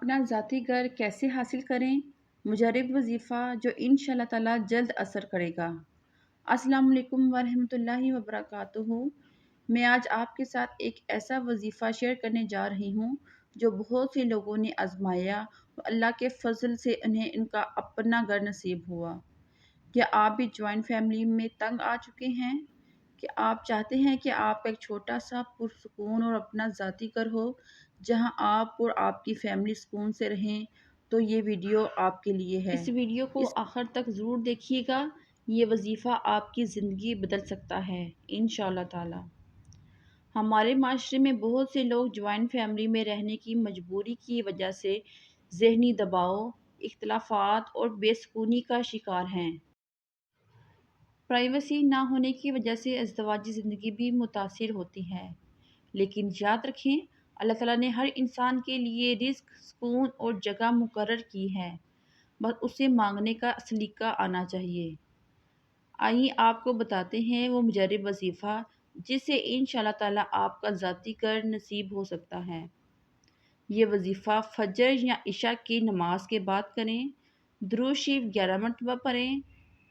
اپنا ذاتی گھر کیسے حاصل کریں؟ مجرب وظیفہ جو انشاءاللہ تعالی جلد اثر کرے گا۔ السلام علیکم ورحمۃ اللہ وبرکاتہ۔ میں آج آپ کے ساتھ ایک ایسا وظیفہ شیئر کرنے جا رہی ہوں جو بہت سے لوگوں نے آزمایا اور اللہ کے فضل سے انہیں ان کا اپنا گھر نصیب ہوا۔ کیا آپ بھی جوائنٹ فیملی میں تنگ آ چکے ہیں؟ کہ آپ چاہتے ہیں کہ آپ کا ایک چھوٹا سا پرسکون اور اپنا ذاتی گھر ہو جہاں آپ اور آپ کی فیملی سکون سے رہیں؟ تو یہ ویڈیو آپ کے لیے ہے۔ اس ویڈیو کو آخر تک ضرور دیکھیے گا، یہ وظیفہ آپ کی زندگی بدل سکتا ہے انشاءاللہ تعالی۔ ہمارے معاشرے میں بہت سے لوگ جوائنٹ فیملی میں رہنے کی مجبوری کی وجہ سے ذہنی دباؤ، اختلافات اور بے سکونی کا شکار ہیں۔ پرائیویسی نہ ہونے کی وجہ سے ازدواجی زندگی بھی متاثر ہوتی ہے، لیکن یاد رکھیں اللہ تعالیٰ نے ہر انسان کے لیے رزق، سکون اور جگہ مقرر کی ہے، بس اسے مانگنے کا سلیقہ آنا چاہیے۔ آئیے آپ کو بتاتے ہیں وہ مجرب وظیفہ جس سے انشاءاللہ تعالیٰ آپ کا ذاتی گھر نصیب ہو سکتا ہے۔ یہ وظیفہ فجر یا عشاء کی نماز کے بعد کریں، درود شریف 11 مرتبہ پڑھیں،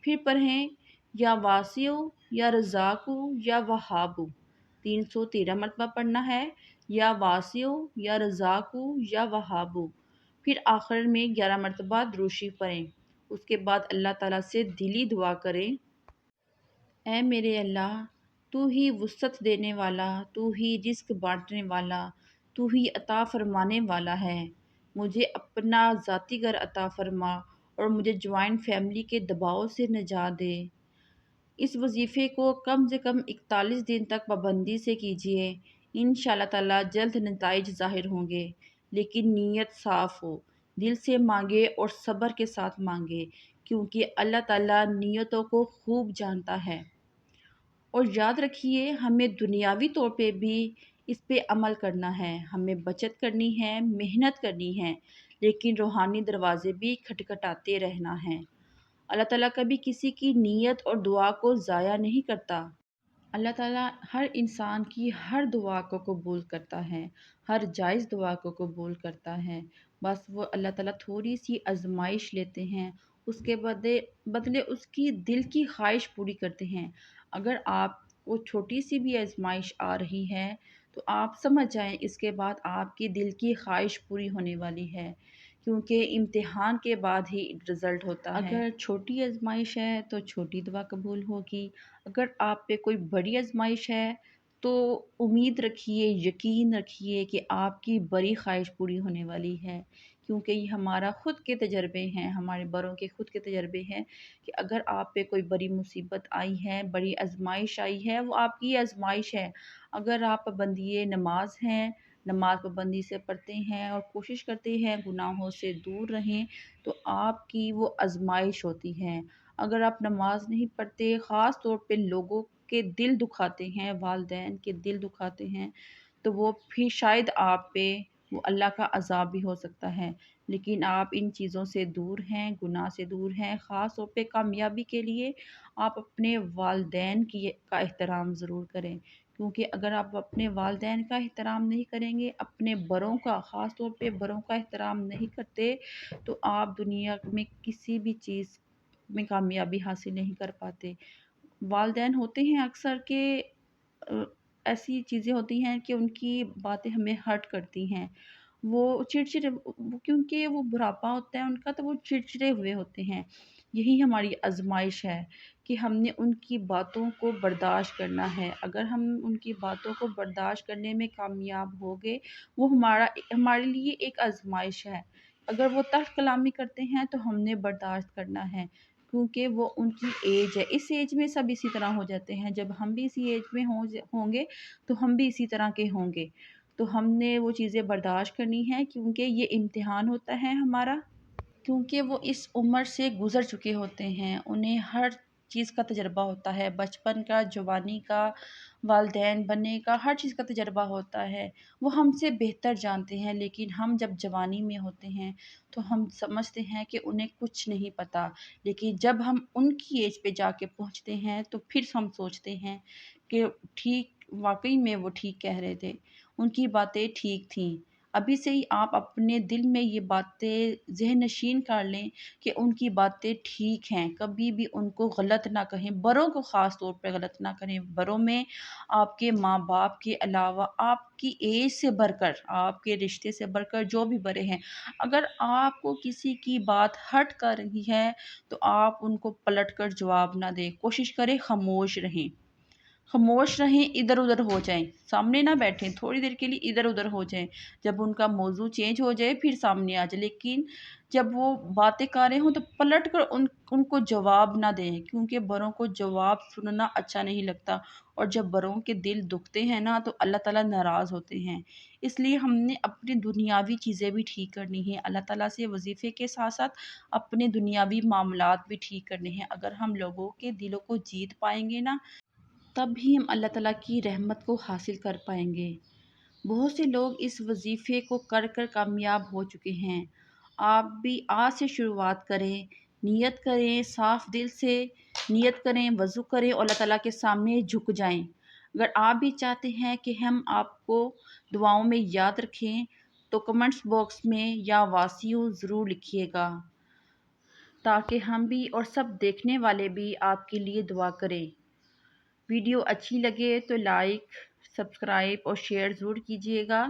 پھر پڑھیں یا واسعو یا رزاقو یا وہابو 313 مرتبہ پڑھنا ہے، یا واسعو یا رزاقو یا وہابو، پھر آخر میں 11 مرتبہ درود شریف پڑھیں۔ اس کے بعد اللہ تعالیٰ سے دلی دعا کریں، اے میرے اللہ، تو ہی وسعت دینے والا، تو ہی رزق بانٹنے والا، تو ہی عطا فرمانے والا ہے، مجھے اپنا ذاتی گھر عطا فرما اور مجھے جوائنٹ فیملی کے دباؤ سے نجات دے۔ اس وظیفے کو کم سے کم 41 دن تک پابندی سے کیجیے، انشاءاللہ تعالیٰ جلد نتائج ظاہر ہوں گے، لیکن نیت صاف ہو، دل سے مانگے اور صبر کے ساتھ مانگے، کیونکہ اللہ تعالیٰ نیتوں کو خوب جانتا ہے۔ اور یاد رکھیے ہمیں دنیاوی طور پہ بھی اس پہ عمل کرنا ہے، ہمیں بچت کرنی ہے، محنت کرنی ہے، لیکن روحانی دروازے بھی کھٹکھٹاتے رہنا ہے۔ اللہ تعالیٰ کبھی کسی کی نیت اور دعا کو ضائع نہیں کرتا۔ اللہ تعالیٰ ہر انسان کی ہر دعا کو قبول کرتا ہے، ہر جائز دعا کو قبول کرتا ہے، بس وہ اللہ تعالیٰ تھوڑی سی آزمائش لیتے ہیں، اس کے بدلے اس کی دل کی خواہش پوری کرتے ہیں۔ اگر آپ کو چھوٹی سی بھی آزمائش آ رہی ہے تو آپ سمجھ جائیں اس کے بعد آپ کی دل کی خواہش پوری ہونے والی ہے، کیونکہ امتحان کے بعد ہی رزلٹ ہوتا ہے۔ اگر چھوٹی آزمائش ہے تو چھوٹی دعا قبول ہوگی، اگر آپ پہ کوئی بڑی آزمائش ہے تو امید رکھیے، یقین رکھیے کہ آپ کی بڑی خواہش پوری ہونے والی ہے، کیونکہ یہ ہمارا خود کے تجربے ہیں، ہمارے بڑوں کے خود کے تجربے ہیں کہ اگر آپ پہ کوئی بڑی مصیبت آئی ہے، بڑی آزمائش آئی ہے، وہ آپ کی آزمائش ہے۔ اگر آپ پابندی نماز ہیں، نماز پابندی سے پڑھتے ہیں اور کوشش کرتے ہیں گناہوں سے دور رہیں، تو آپ کی وہ آزمائش ہوتی ہے۔ اگر آپ نماز نہیں پڑھتے، خاص طور پہ لوگوں کے دل دکھاتے ہیں، والدین کے دل دکھاتے ہیں، تو وہ پھر شاید آپ پہ وہ اللہ کا عذاب بھی ہو سکتا ہے، لیکن آپ ان چیزوں سے دور ہیں، گناہ سے دور ہیں۔ خاص طور پہ کامیابی کے لیے آپ اپنے والدین کا احترام ضرور کریں، کیونکہ اگر آپ اپنے والدین کا احترام نہیں کریں گے، اپنے بڑوں کا، خاص طور پہ بڑوں کا احترام نہیں کرتے، تو آپ دنیا میں کسی بھی چیز میں کامیابی حاصل نہیں کر پاتے۔ والدین ہوتے ہیں اکثر کہ ایسی چیزیں ہوتی ہیں کہ ان کی باتیں ہمیں ہرٹ کرتی ہیں، وہ چڑچڑے، کیونکہ وہ بڑھاپا ہوتا ہے ان کا تو وہ چڑچڑے ہوئے ہوتے ہیں۔ یہی ہماری آزمائش ہے کہ ہم نے ان کی باتوں کو برداشت کرنا ہے۔ اگر ہم ان کی باتوں کو برداشت کرنے میں کامیاب ہو گئے، وہ ہمارے لیے ایک آزمائش ہے۔ اگر وہ تلخ کلامی کرتے ہیں تو ہم نے برداشت کرنا ہے، کیونکہ وہ ان کی ایج ہے۔ اس ایج میں سب اسی طرح ہو جاتے ہیں، جب ہم بھی اسی ایج میں ہوں گے تو ہم بھی اسی طرح کے ہوں گے، تو ہم نے وہ چیزیں برداشت کرنی ہیں، کیونکہ یہ امتحان ہوتا ہے ہمارا، کیونکہ وہ اس عمر سے گزر چکے ہوتے ہیں، انہیں ہر چیز کا تجربہ ہوتا ہے، بچپن کا، جوانی کا، والدین بننے کا، ہر چیز کا تجربہ ہوتا ہے، وہ ہم سے بہتر جانتے ہیں۔ لیکن ہم جب جوانی میں ہوتے ہیں تو ہم سمجھتے ہیں کہ انہیں کچھ نہیں پتہ، لیکن جب ہم ان کی ایج پہ جا کے پہنچتے ہیں تو پھر ہم سوچتے ہیں کہ ٹھیک، واقعی میں وہ ٹھیک کہہ رہے تھے، ان کی باتیں ٹھیک تھیں۔ ابھی سے ہی آپ اپنے دل میں یہ باتیں ذہن نشین کر لیں کہ ان کی باتیں ٹھیک ہیں، کبھی بھی ان کو غلط نہ کہیں، بڑوں کو خاص طور پہ غلط نہ کریں۔ بڑوں میں آپ کے ماں باپ کے علاوہ آپ کی ایج سے بڑھ کر، آپ کے رشتے سے بڑھ کر جو بھی بڑے ہیں، اگر آپ کو کسی کی بات ہرٹ کر رہی ہے تو آپ ان کو پلٹ کر جواب نہ دیں، کوشش کریں خاموش رہیں۔ خاموش رہیں، ادھر ادھر ہو جائیں، سامنے نہ بیٹھیں، تھوڑی دیر کے لیے ادھر ادھر ہو جائیں، جب ان کا موضوع چینج ہو جائے پھر سامنے آ جائے، لیکن جب وہ باتیں کر رہے ہوں تو پلٹ کر ان کو جواب نہ دیں، کیونکہ بڑوں کو جواب سننا اچھا نہیں لگتا، اور جب بڑوں کے دل دکھتے ہیں نا تو اللہ تعالیٰ ناراض ہوتے ہیں۔ اس لیے ہم نے اپنی دنیاوی چیزیں بھی ٹھیک کرنی ہیں، اللہ تعالیٰ سے وظیفے کے ساتھ ساتھ اپنے دنیاوی معاملات بھی ٹھیک کرنے ہیں۔ اگر ہم لوگوں کے دلوں کو جیت پائیں گے نا، تب ہی ہم اللہ تعالیٰ کی رحمت کو حاصل کر پائیں گے۔ بہت سے لوگ اس وظیفے کو کر کر کامیاب ہو چکے ہیں۔ آپ بھی آج سے شروعات کریں، نیت کریں، صاف دل سے نیت کریں، وضو کریں اور اللہ تعالیٰ کے سامنے جھک جائیں۔ اگر آپ بھی چاہتے ہیں کہ ہم آپ کو دعاؤں میں یاد رکھیں تو کمنٹس باکس میں یا واسیو ضرور لکھیے گا، تاکہ ہم بھی اور سب دیکھنے والے بھی آپ کے لیے دعا کریں۔ ویڈیو اچھی لگے تو لائک، سبسکرائب اور شیئر ضرور کیجیے گا،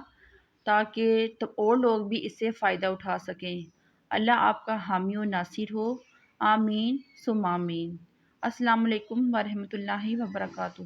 تاکہ اور لوگ بھی اس سے فائدہ اٹھا سکیں۔ اللہ آپ کا حامی و ناصر ہو، آمین ثم آمین۔ السلام علیکم ورحمۃ اللہ وبرکاتہ۔